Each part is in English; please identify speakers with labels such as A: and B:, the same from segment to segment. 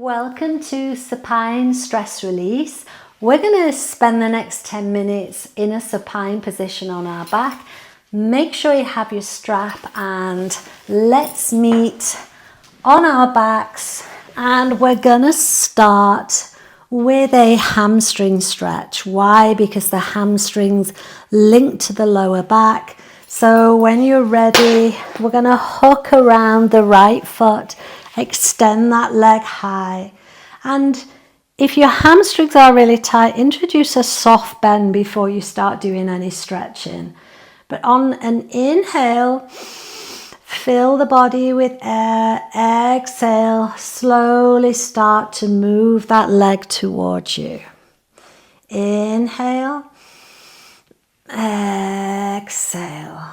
A: Welcome to supine stress release. We're going to spend the next 10 minutes in a supine position on our back. Make sure you have your strap and let's meet on our backs, and we're going to start with a hamstring stretch. Why? Because the hamstrings link to the lower back. So when you're ready, we're going to hook around the right foot, extend that leg high, and if your hamstrings are really tight, introduce a soft bend before you start doing any stretching. But on an inhale, fill the body with air. Exhale, slowly start to move that leg towards you. Inhale, exhale.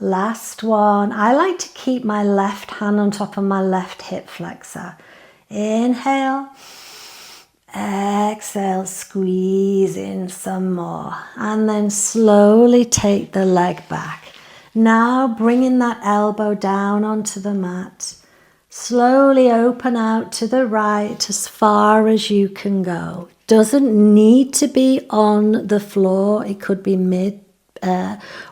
A: Last one. I like to keep my left hand on top of my left hip flexor. Inhale, exhale, squeeze in some more, and then slowly take the leg back. Now bringing that elbow down onto the mat. Slowly open out to the right as far as you can go. Doesn't need to be on the floor. It could be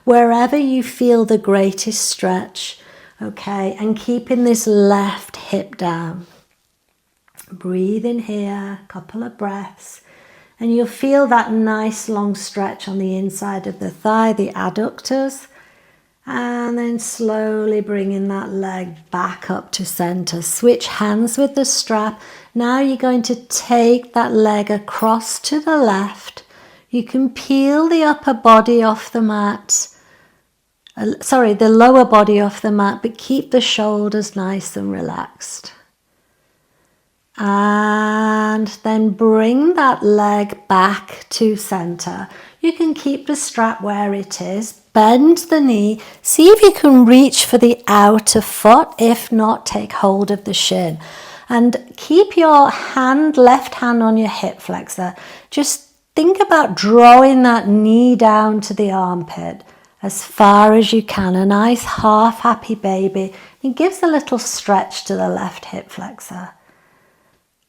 A: wherever you feel the greatest stretch. Okay, and keeping this left hip down. Breathe in here, a couple of breaths, and you'll feel that nice long stretch on the inside of the thigh, the adductors, and then slowly bringing that leg back up to center. Switch hands with the strap. Now you're going to take that leg across to the left. You can peel the upper body off the mat, the lower body off the mat, but keep the shoulders nice and relaxed. And then bring that leg back to center. You can keep the strap where it is. Bend the knee. See if you can reach for the outer foot. If not, take hold of the shin. And keep your left hand on your hip flexor. Just think about drawing that knee down to the armpit as far as you can. A nice half happy baby. It gives a little stretch to the left hip flexor.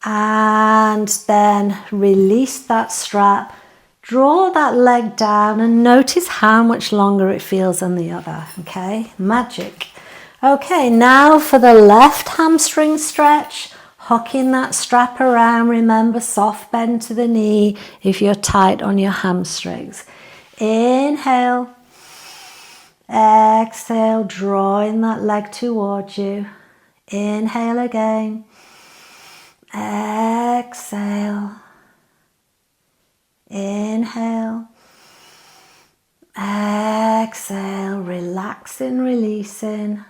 A: And then release that strap. Draw that leg down and notice how much longer it feels than the other. Okay, magic. Okay, now for the left hamstring stretch. Hooking that strap around. Remember, soft bend to the knee if you're tight on your hamstrings. Inhale. Exhale, drawing that leg towards you. Inhale again. Exhale. Inhale. Exhale. Relaxing, releasing,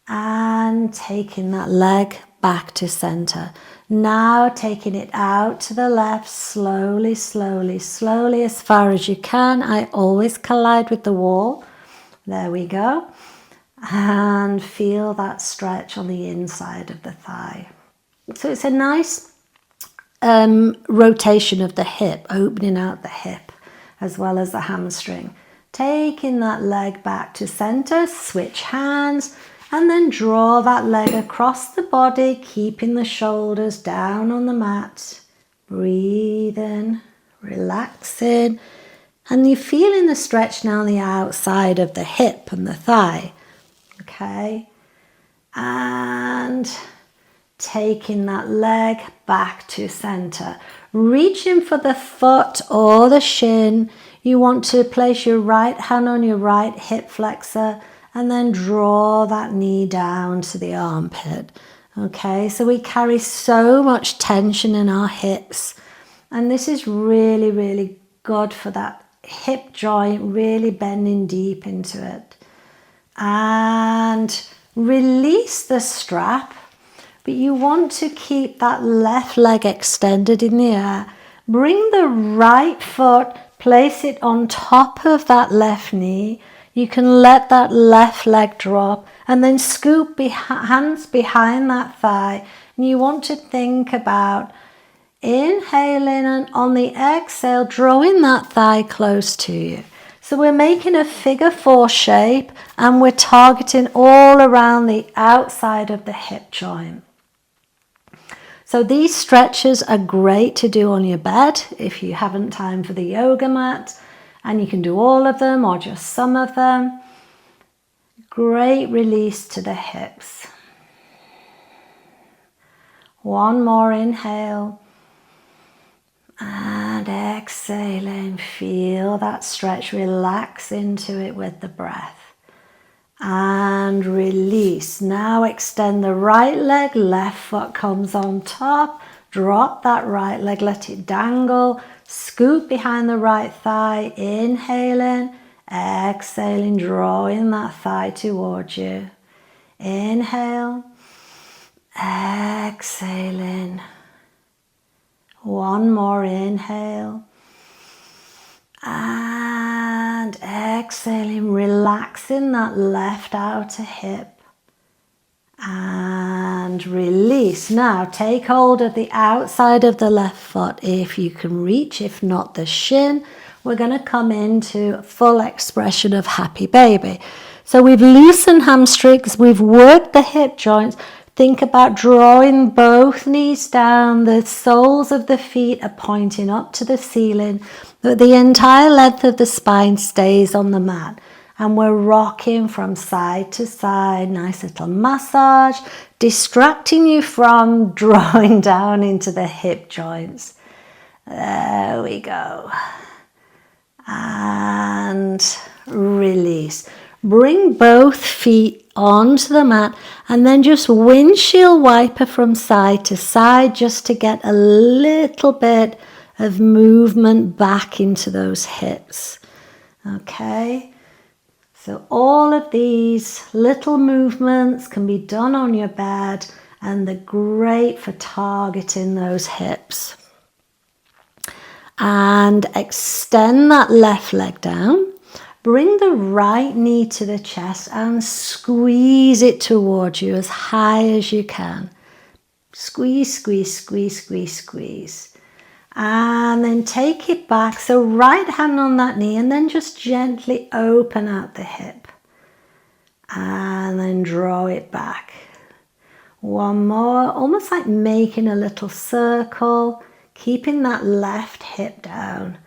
A: and taking that leg back to center. Now taking it out to the left, slowly, slowly, slowly, as far as you can. I always collide with the wall. There we go. And feel that stretch on the inside of the thigh. So it's a nice rotation of the hip, opening out the hip as well as the hamstring. Taking that leg back to center, switch hands, and then draw that leg across the body, keeping the shoulders down on the mat. Breathing, relaxing, and you're feeling the stretch now on the outside of the hip and the thigh. Okay, and taking that leg back to center. Reaching for the foot or the shin. You want to place your right hand on your right hip flexor and then draw that knee down to the armpit. Okay, so we carry so much tension in our hips, and this is really, really good for that hip joint, really bending deep into it. And release the strap. But you want to keep that left leg extended in the air. Bring the right foot, place it on top of that left knee. You can let that left leg drop and then scoop hands behind that thigh. And you want to think about inhaling and on the exhale, drawing that thigh close to you. So we're making a figure 4 shape and we're targeting all around the outside of the hip joint. So these stretches are great to do on your bed if you haven't time for the yoga mat, and you can do all of them or just some of them. Great release to the hips. One more inhale. And exhaling, feel that stretch, relax into it with the breath. And release. Now extend the right leg, left foot comes on top. Drop that right leg, let it dangle. Scoot behind the right thigh, inhaling, exhaling, drawing that thigh towards you. Inhale, exhaling. One more inhale. And exhaling, relaxing that left outer hip. And release. Now take hold of the outside of the left foot if you can reach, if not the shin. We're going to come into full expression of happy baby. So we've loosened hamstrings, we've worked the hip joints. Think about drawing both knees down. The soles of the feet are pointing up to the ceiling. The entire length of the spine stays on the mat. And we're rocking from side to side. Nice little massage, distracting you from drawing down into the hip joints. There we go. And release. Bring both feet onto the mat and then just windshield wiper from side to side just to get a little bit of movement back into those hips. Okay, so all of these little movements can be done on your bed and they're great for targeting those hips. And extend that left leg down. Bring the right knee to the chest and squeeze it towards you as high as you can. Squeeze, squeeze, squeeze, squeeze, squeeze. And then take it back. So right hand on that knee and then just gently open out the hip. And then draw it back. One more, almost like making a little circle. Keeping that left hip down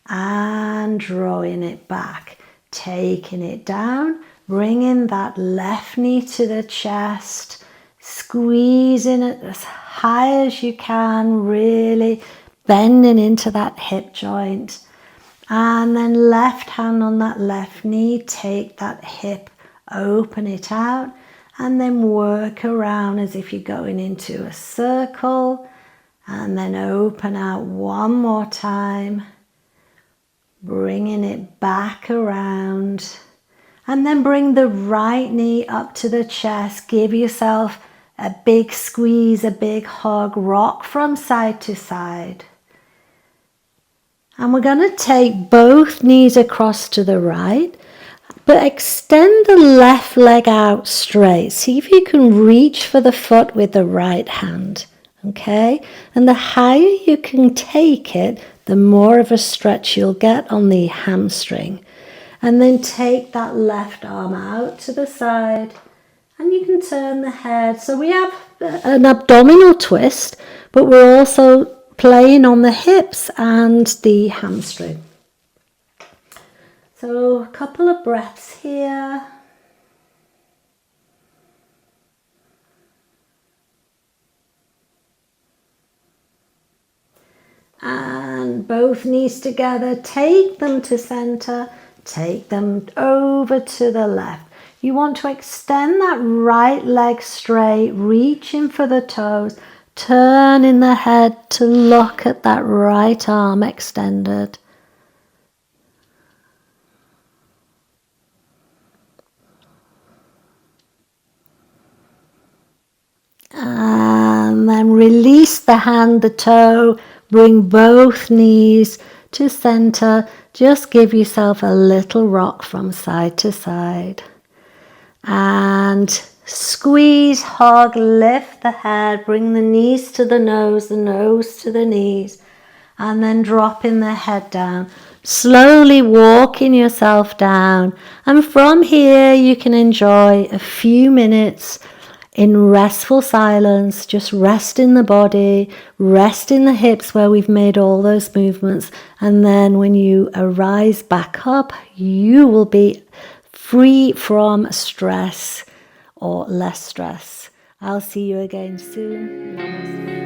A: and drawing it back. Taking it down, bringing that left knee to the chest, squeezing it as high as you can, really bending into that hip joint. And then left hand on that left knee, take that hip, open it out, and then work around as if you're going into a circle. And then open out one more time, bringing it back around. And then bring the right knee up to the chest. Give yourself a big squeeze, a big hug. Rock from side to side. And we're going to take both knees across to the right, but extend the left leg out straight. See if you can reach for the foot with the right hand. Okay, and the higher you can take it, the more of a stretch you'll get on the hamstring. And then take that left arm out to the side and you can turn the head. So we have an abdominal twist, but we're also playing on the hips and the hamstring. So a couple of breaths here. And both knees together, take them to center, take them over to the left. You want to extend that right leg straight, reaching for the toes, turning the head to look at that right arm extended. And then release the hand, the toe, bring both knees to center. Just give yourself a little rock from side to side. And squeeze, hug, lift the head, bring the knees to the nose to the knees, and then dropping the head down. Slowly walking yourself down. And from here you can enjoy a few minutes in restful silence. Just rest in the body, rest in the hips where we've made all those movements. And then when you arise back up, you will be free from stress or less stress. I'll see you again soon. Namaste.